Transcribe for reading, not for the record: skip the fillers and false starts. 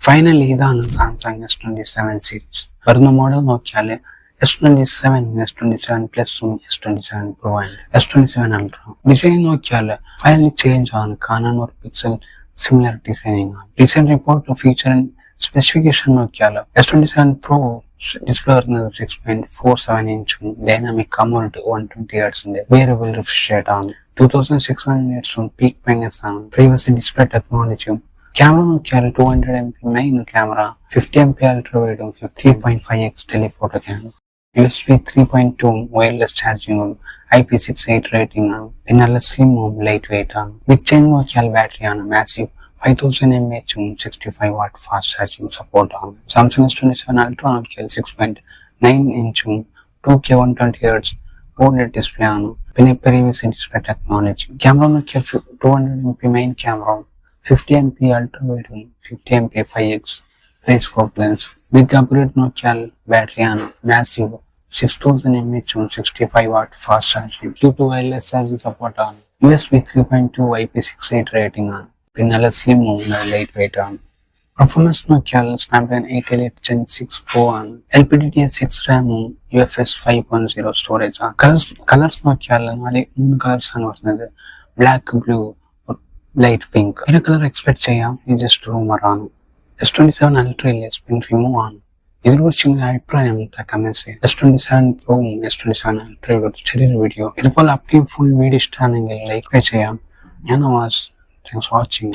Finally ഇതാണ് Samsung S27 series. വരുന്ന model നോക്കിയാൽ S27, S27 പ്ലസും S27 Pro and S27 Ultra. Design നോക്കിയാൽ ഫൈനലി ചേഞ്ച് ആണ്. കാണാൻ ഒരു പിക്സൽ സിമിലർ ഡിസൈനിങ് ആണ്. ഡിസൈൻ റിപ്പോർട്ട് ഫീച്ചർ സ്പെസിഫിക്കേഷൻ നോക്കിയാൽ S27 Pro ഡിസ്പ്ലേ വരുന്നത് 6.47 ഇഞ്ചും ഡൈനാമിക് അമോൾഡ് 120 ഹെർട്സിന്റെ വേരിയബിൾ റിഫ്രഷ് റേറ്റ് ആണ്. 2600 നിറ്റ്സും പീക്ക് ബ്രൈറ്റ്നസ് ആണ്. പ്രീവിയസ് ഡിസ്പ്ലേ ടെക്നോളജിയും. ക്യാമറ നോക്കിയാൽ 200 MP main camera, 50 MP ultra വൈഡും 3.5x telephoto camera, USB 3.2 wireless ചാർജിങ്ങും IP68 റേറ്റിംഗ് ആണ്. പിന്നെ നല്ല സ്ലിമ്മും ലൈറ്റ് വെയിറ്റ് ആണ്. ബിഗ് ചേഞ്ച് നോക്കിയാൽ ബാറ്ററി ആണ്. Massive 5000 mAh 65 watt fast charging support ആണ്. സാംസങ് S27 Ultra നോക്കിയാൽ 6.9 ഇഞ്ചും 2K 120 Hz OLED ഡിസ്പ്ലേ ആണ്. പിന്നെ പ്രീവിയസ് ഡിസ്പ്ലേ ടെക്നോളജി. ക്യാമറ നോക്കിയാൽ 200 MP main camera, 50 MP ultra വൈഡും 50 MP 5x periscope lens. Big upgrade നോക്കിയാൽ ബാറ്ററി ആണ്. Massive 6000 mAh 65 watt fast charging, Q2 wireless charging support ആണ്. USB 3.2 IP68 rating ആണ്. പിന്നെ നല്ല സ്ലിമ്മും ലൈറ്റ് വെയിറ്റ് ആണ്. പെർഫോമൻസ് നോക്കിയാൽ സ്നാപ്ഡ്രാഗൺ 888 Gen 6 Pro ആണ്. LPDDR6 റാമും UFS 5.0 സ്റ്റോറേജ് ആണ്. കളേഴ്സ് നോക്കിയാൽ 3 കളേഴ്സ് ആണ് വരുന്നത്. Black, blue, light pink. ഒരു കളർ എക്സ്പെക്ട് ചെയ്യാം, ഇത് ജസ്റ്റ് റൂമർ ആണ്. S27 Ultra സ്പിൻ റിമൂവ് ആണ്. ഇതിനെക്കുറിച്ച് അഭിപ്രായം കമന്റ് ചെയ്യാം. S27 Pro S27 Ultra ചെറിയൊരു വീഡിയോ. ഇതുപോലെ അപ്ഡേറ്റ് ഫുൾ വീഡിയോ ഇഷ്ടമാണെങ്കിൽ ലൈക്ക് ചെയ്യാം. ഞാൻ നവാസ്. Thanks for watching.